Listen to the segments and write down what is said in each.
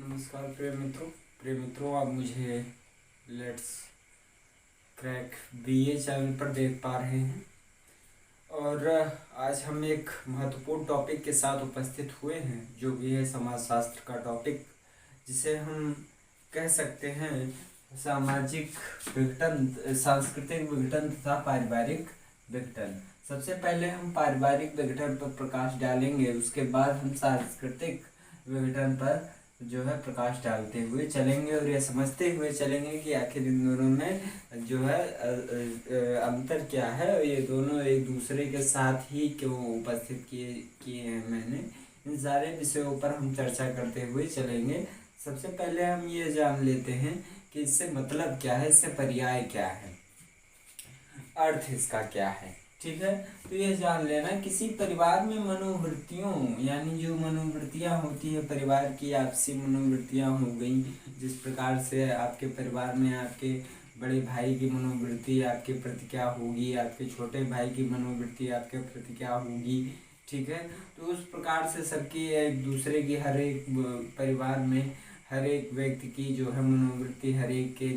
नमस्कार प्रिय मित्रों, आप मुझे लेट्स क्रैक बीए चैनल पर देख पा रहे हैं। और आज हम एक महत्वपूर्ण टॉपिक के साथ उपस्थित हुए हैं, जो भी है समाजशास्त्र का टॉपिक, जिसे हम कह सकते हैं सामाजिक विघटन, सांस्कृतिक विघटन तथा पारिवारिक विघटन। सबसे पहले हम पारिवारिक विघटन पर प्रकाश डालेंगे, उसके बाद हम सांस्कृतिक विघटन पर जो है प्रकाश डालते हुए चलेंगे और ये समझते हुए चलेंगे कि आखिर इन दोनों में जो है अंतर क्या है और ये दोनों एक दूसरे के साथ ही क्यों उपस्थित किए हैं। मैंने इन सारे विषयों पर हम चर्चा करते हुए चलेंगे। सबसे पहले हम ये जान लेते हैं कि इससे मतलब क्या है, इससे पर्याय क्या है, अर्थ इसका क्या है। ठीक है, तो यह जान लेना, किसी परिवार में मनोवृत्तियों यानी जो मनोवृत्तियां होती है परिवार की, आपसी मनोवृत्तियां हो गई। जिस प्रकार से आपके परिवार में आपके बड़े भाई की मनोवृत्ति आपके प्रति क्या होगी, आपके छोटे भाई की मनोवृत्ति आपके प्रति क्या होगी। ठीक है, तो उस प्रकार से सबकी एक दूसरे की, हर एक परिवार में हर एक व्यक्ति की जो है मनोवृत्ति हर एक के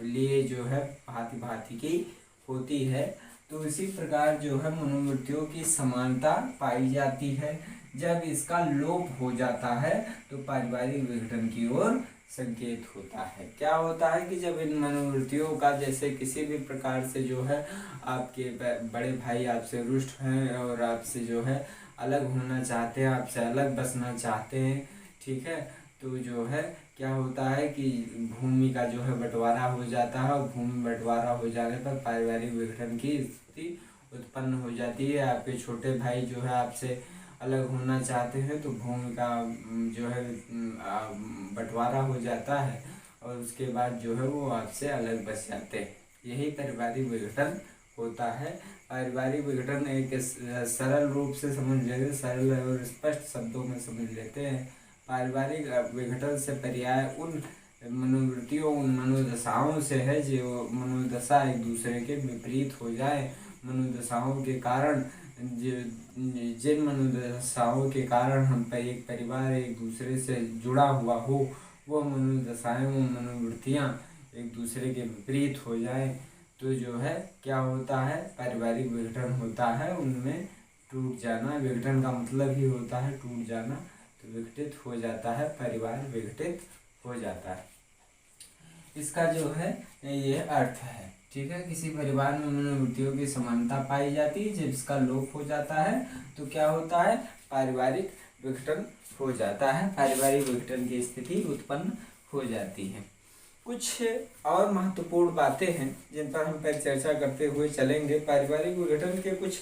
लिए जो है भांति भांति की होती है। तो इसी प्रकार जो है मनोवृत्तियों की समानता पाई जाती है। जब इसका लोप हो जाता है तो पारिवारिक विघटन की ओर संकेत होता है। क्या होता है कि जब इन मनोवृत्तियों का, जैसे किसी भी प्रकार से जो है आपके बड़े भाई आपसे रुष्ट हैं और आपसे जो है अलग होना चाहते हैं, आपसे अलग बसना चाहते हैं। ठीक है, तो जो है क्या होता है कि भूमि का जो है बंटवारा हो जाता है और भूमि बंटवारा हो जाने पर पारिवारिक विघटन की स्थिति उत्पन्न हो जाती है। आपके छोटे भाई जो है आपसे अलग होना चाहते हैं तो भूमि का जो है बंटवारा हो जाता है और उसके बाद जो है वो आपसे अलग बस जाते हैं। यही पारिवारिक विघटन होता है। पारिवारिक विघटन एक सरल रूप से समझ लेते, सरल और स्पष्ट शब्दों में समझ लेते हैं। पारिवारिक विघटन से पर्याय उन मनोवृत्तियों, उन मनोदशाओं से है जो मनोदशा एक दूसरे के विपरीत हो जाए। मनोदशाओं के कारण जिन मनोदशाओं के कारण हम पर एक परिवार एक दूसरे से जुड़ा हुआ हो, वो मनोदशाएं, वो मनोवृत्तियाँ एक दूसरे के विपरीत हो जाए तो जो है क्या होता है, पारिवारिक विघटन होता है। उनमें टूट जाना, विघटन का मतलब ही होता है टूट जाना, तो विघटित हो जाता है, परिवार विघटित हो जाता है। इसका जो है ये अर्थ है। ठीक है, किसी परिवार में मनोवृत्तियों की समानता पाई जाती है, जब इसका लोप हो जाता है तो क्या होता है, पारिवारिक विघटन हो जाता है, पारिवारिक विघटन की स्थिति उत्पन्न हो जाती है। कुछ और महत्वपूर्ण बातें हैं जिन पर हम पर चर्चा करते हुए चलेंगे। पारिवारिक विघटन के कुछ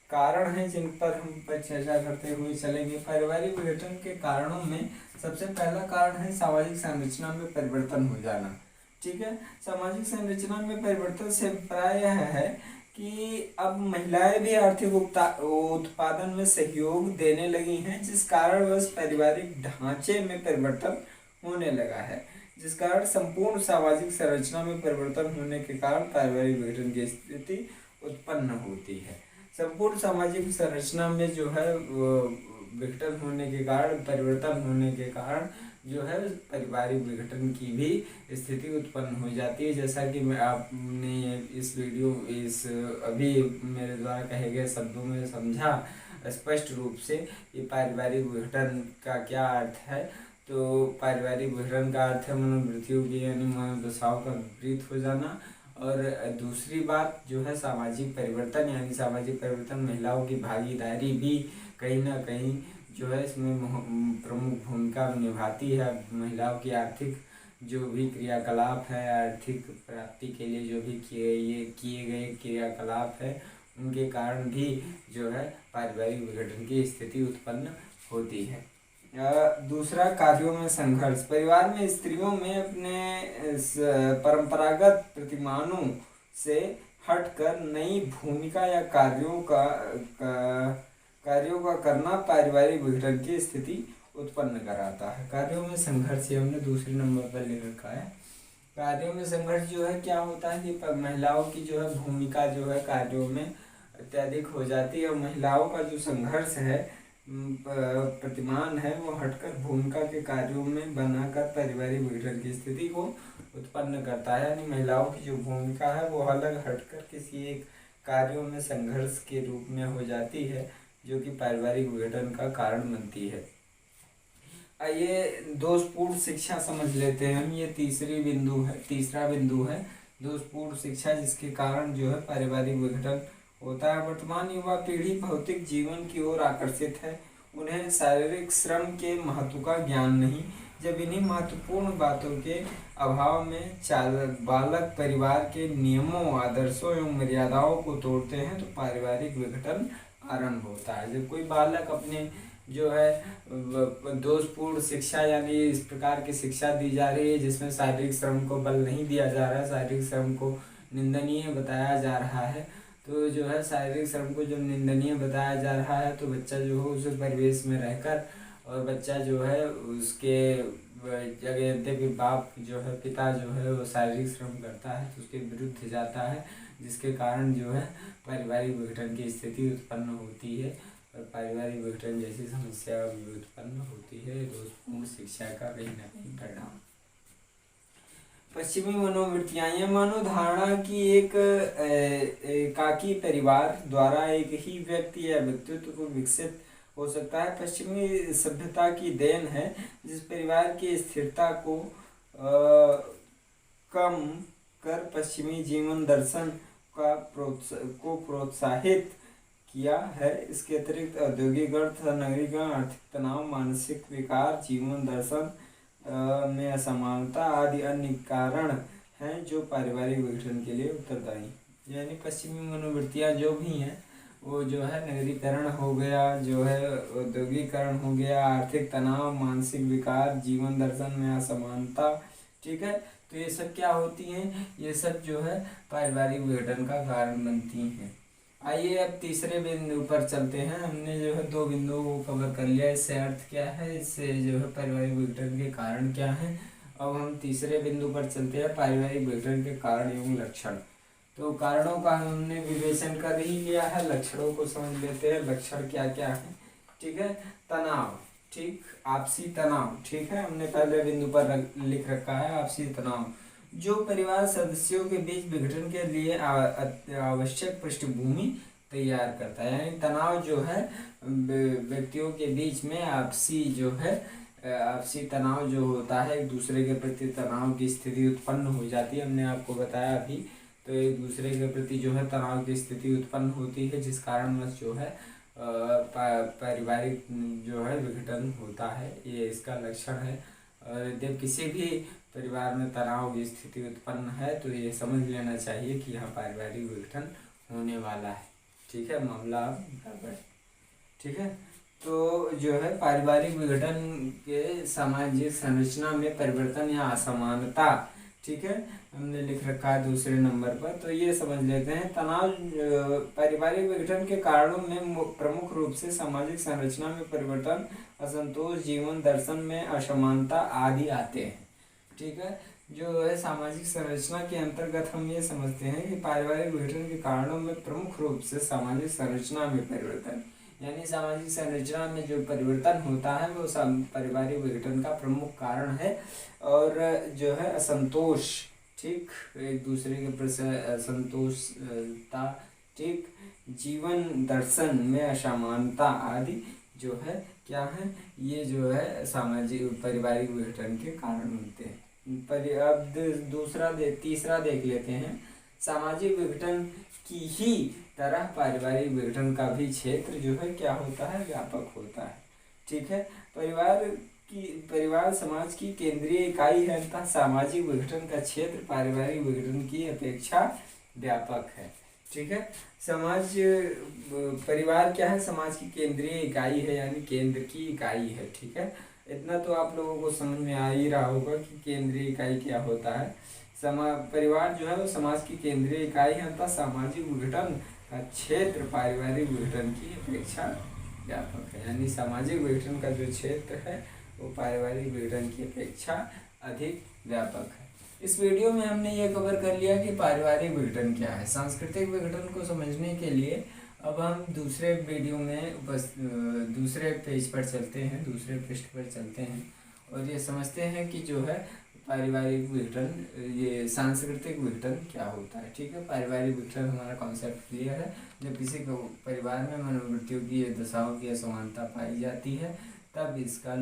कारण हैं जिन पर हम पर चर्चा करते हुए चलेंगे। पारिवारिक विघटन के कारणों में सबसे पहला कारण है सामाजिक संरचना में परिवर्तन हो जाना। ठीक है, सामाजिक संरचना में परिवर्तन से अभिप्राय यह है कि अब महिलाएं भी आर्थिक उत्पादन में सहयोग देने लगी हैं, जिस कारण वह पारिवारिक ढांचे में परिवर्तन होने लगा है। जिस कारण संपूर्ण सामाजिक संरचना में परिवर्तन होने के कारण पारिवारिक विघटन की स्थिति उत्पन्न होती है। संपूर्ण सामाजिक संरचना में जो है विघटन होने के कारण, परिवर्तन होने के कारण जो है पारिवारिक विघटन की भी स्थिति उत्पन्न हो जाती है। जैसा कि मैं आपने इस अभी मेरे द्वारा कहे गए शब्दों में समझा स्पष्ट रूप से ये पारिवारिक विघटन का क्या अर्थ है। तो पारिवारिक विघटन का अर्थ है मनोवृत्तियों की यानी मनोदशाओं का विपरीत हो जाना। और दूसरी बात जो है सामाजिक परिवर्तन, यानी सामाजिक परिवर्तन महिलाओं की भागीदारी भी कहीं ना कहीं जो है इसमें प्रमुख भूमिका निभाती है। महिलाओं की आर्थिक जो भी क्रियाकलाप है, आर्थिक प्राप्ति के लिए जो भी किए गए क्रियाकलाप है, उनके कारण भी जो है पारिवारिक विघटन की स्थिति उत्पन्न होती है। दूसरा, कार्यों में संघर्ष। परिवार में स्त्रियों में अपने परंपरागत प्रतिमानों से हटकर नई भूमिका या कार्यों का करना पारिवारिक विघटन की स्थिति उत्पन्न कराता है। कार्यों में संघर्ष, ये हमने दूसरे नंबर पर ले रखा है। कार्यों में संघर्ष जो है क्या होता है कि महिलाओं की जो है भूमिका जो है कार्यों में अत्यधिक हो जाती है और महिलाओं का जो संघर्ष है प्रतिमान है वो हटकर भूमिका के कार्यों में बनाकर पारिवारिक विघटन की स्थिति को उत्पन्न करता है। यानी महिलाओं की जो भूमिका है वो अलग हटकर किसी एक कार्यों में संघर्ष के रूप में हो जाती है, जो कि पारिवारिक विघटन का कारण बनती है। आइए दोषपूर्ण शिक्षा समझ लेते हैं हम। ये तीसरा बिंदु है दोषपूर्ण शिक्षा, जिसके कारण जो है पारिवारिक विघटन होता है। वर्तमान युवा पीढ़ी भौतिक जीवन की ओर आकर्षित है, उन्हें शारीरिक श्रम के महत्व का ज्ञान नहीं। जब इन्हीं महत्वपूर्ण बातों के अभाव में बालक परिवार के नियमों, आदर्शों एवं मर्यादाओं को तोड़ते हैं तो पारिवारिक विघटन आरंभ होता है। जब कोई बालक अपने जो है दोषपूर्ण शिक्षा यानी इस प्रकार की शिक्षा दी जा रही है जिसमें शारीरिक श्रम को बल नहीं दिया जा रहा है, शारीरिक श्रम को निंदनीय बताया जा रहा है, तो जो है शारीरिक श्रम को जब निंदनीय बताया जा रहा है तो बच्चा जो है उस परिवेश में रहकर और बच्चा जो है उसके जगह यद्यपि बाप जो है पिता जो है वो शारीरिक श्रम करता है तो उसके विरुद्ध जाता है, जिसके कारण जो है पारिवारिक विघटन की स्थिति उत्पन्न होती है और पारिवारिक विघटन जैसी समस्या भी उत्पन्न होती है। दोषपूर्ण शिक्षा का कहीं ना कहीं परिणाम। पश्चिमी मनोवृत्तियाँ, यह मनोधारणा की एक एकाकी परिवार द्वारा एक ही व्यक्ति या व्यक्तित्व को विकसित हो सकता है, पश्चिमी सभ्यता की देन है, जिस परिवार की स्थिरता को कम कर पश्चिमी जीवन दर्शन को प्रोत्साहित किया है। इसके अतिरिक्त औद्योगिक अर्थ, नगरीकरण, आर्थिक तनाव, मानसिक विकार, जीवन दर्शन में असमानता आदि अन्य कारण हैं जो पारिवारिक विघटन के लिए उत्तरदायी। यानी पश्चिमी मनोवृत्तियाँ जो भी हैं वो जो है नगरीकरण हो गया, जो है औद्योगिकरण हो गया, आर्थिक तनाव, मानसिक विकार, जीवन दर्शन में असमानता, ठीक है, तो ये सब क्या होती हैं, ये सब जो है पारिवारिक विघटन का कारण बनती हैं। आइए अब तीसरे बिंदु पर चलते हैं। हमने जो है 2 बिंदुओं को कवर कर लिया, इससे अर्थ क्या है, इससे जो है पारिवारिक विघटन के कारण क्या हैं। अब हम तीसरे बिंदु पर चलते हैं, पारिवारिक विघटन के कारण एवं लक्षण। तो कारणों का हमने विवेचन कर ही लिया है, लक्षणों को समझ लेते हैं। लक्षण क्या क्या है, ठीक है। तनाव, ठीक, आपसी तनाव, ठीक है, हमने पहले बिंदु पर लिख रखा है आपसी तनाव, जो परिवार सदस्यों के बीच विघटन के लिए आवश्यक पृष्ठभूमि तैयार करता है। यानी तनाव जो है व्यक्तियों के बीच में आपसी जो है आपसी तनाव जो होता है, एक दूसरे के प्रति तनाव की स्थिति उत्पन्न हो जाती है। हमने आपको बताया अभी, तो एक दूसरे के प्रति जो है तनाव की स्थिति उत्पन्न होती है, जिस कारणवश जो है पारिवारिक जो है विघटन होता है, ये इसका लक्षण है। और जब किसी भी परिवार में तनाव की स्थिति उत्पन्न है तो ये समझ लेना चाहिए कि यहाँ पारिवारिक विघटन होने वाला है, ठीक है, मामला बराबर, ठीक है। तो जो है पारिवारिक विघटन के सामाजिक संरचना में परिवर्तन या असमानता, ठीक है, हमने लिख रखा है दूसरे नंबर पर। तो ये समझ लेते हैं, तनाव पारिवारिक विघटन के कारणों में प्रमुख रूप से सामाजिक संरचना में परिवर्तन, असंतोष, जीवन दर्शन में असमानता आदि आते हैं, ठीक है। जो है सामाजिक संरचना के अंतर्गत हम ये समझते हैं कि पारिवारिक विघटन के कारणों में प्रमुख रूप से सामाजिक संरचना में परिवर्तन, यानी सामाजिक संरचना में जो परिवर्तन होता है वो पारिवारिक विघटन का प्रमुख कारण है। और जो है असंतोष, ठीक, एक दूसरे के प्रति असंतोषता, ठीक, जीवन दर्शन में असमानता आदि जो है क्या है, ये जो है सामाजिक पारिवारिक विघटन के कारण होते हैं। अब तीसरा देख लेते हैं। सामाजिक विघटन की ही तरह पारिवारिक विघटन का भी क्षेत्र जो है क्या होता है, व्यापक होता है, ठीक है। परिवार समाज की केंद्रीय इकाई है, तथा सामाजिक विघटन का क्षेत्र पारिवारिक विघटन की अपेक्षा व्यापक है, ठीक है। परिवार क्या है, समाज की केंद्रीय इकाई है, यानी केंद्र की इकाई है, ठीक है। इतना तो आप लोगों को समझ में आ ही रहा होगा कि केंद्रीय इकाई क्या होता है। परिवार जो है वो समाज की केंद्रीय इकाई है, तथा सामाजिक विघटन का क्षेत्र पारिवारिक विघटन की अपेक्षा व्यापक है, यानी सामाजिक विघटन का जो क्षेत्र है वो पारिवारिक विघटन की अपेक्षा अधिक व्यापक है। इस वीडियो में हमने ये कवर कर लिया कि पारिवारिक विघटन क्या है। सांस्कृतिक विघटन को समझने के लिए अब हम दूसरे वीडियो में बस दूसरे पेज पर चलते हैं, दूसरे पृष्ठ पर चलते हैं और ये समझते हैं कि जो है पारिवारिक विघटन, ये सांस्कृतिक विघटन क्या होता है। ठीक है, पारिवारिक विघटन हमारा कॉन्सेप्ट क्लियर है। जब किसी को परिवार में मनोवृत्तियों की दशाओं की असमानता पाई जाती है तब इसका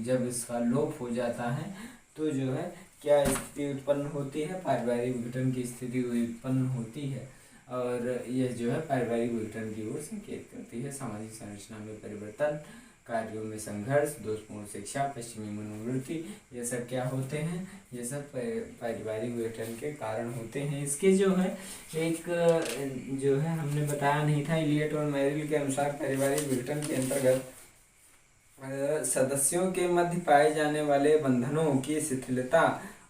जब इसका लोप हो जाता है तो जो है क्या स्थिति उत्पन्न होती है, पारिवारिक विघटन की स्थिति उत्पन्न होती है और यह जो है पारिवारिक विघटन की ओर संकेत करती है। सामाजिक संरचना में परिवर्तन, कार्यों में संघर्ष, दोषपूर्ण शिक्षा, पश्चिमी मनोवृत्ति, ये सब क्या होते हैं, ये सब पारिवारिक विघटन के कारण होते हैं। इसके जो है एक जो है हमने बताया नहीं था, इलियट और मेरिल के अनुसार पारिवारिक विघटन के अंतर्गत सदस्यों के मध्य पाए जाने वाले बंधनों की शिथिलता,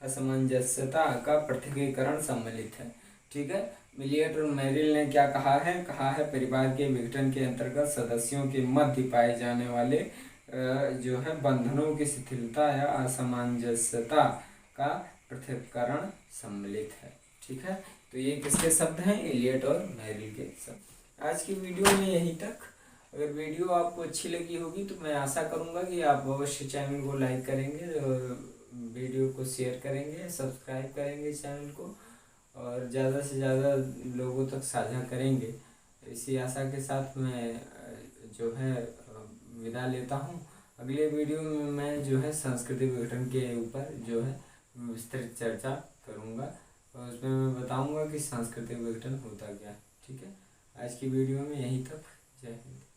असमंजसता का पृथकीकरण सम्मिलित है। ठीक है, इलियट और मेरिल ने क्या कहा है परिवार के विघटन के अंतर्गत सदस्यों के मध्य पाए जाने वाले जो है बंधनों की शिथिलता या असमंजसता का पृथक्करण सम्मिलित है। ठीक है, तो ये किसके शब्द हैं, इलियट और मेरिल के शब्द। आज की वीडियो में यहीं तक। अगर वीडियो आपको अच्छी लगी होगी तो मैं आशा करूंगा कि आप अवश्य चैनल को लाइक करेंगे और वीडियो को शेयर करेंगे, सब्सक्राइब करेंगे चैनल को और ज़्यादा से ज़्यादा लोगों तक साझा करेंगे। इसी आशा के साथ मैं जो है विदा लेता हूँ। अगले वीडियो में मैं जो है सांस्कृतिक विघटन के ऊपर जो है विस्तृत चर्चा करूँगा और उसमें मैं बताऊँगा कि सांस्कृतिक विघटन होता क्या। ठीक है, आज की वीडियो में यहीं तक। जय हिंद।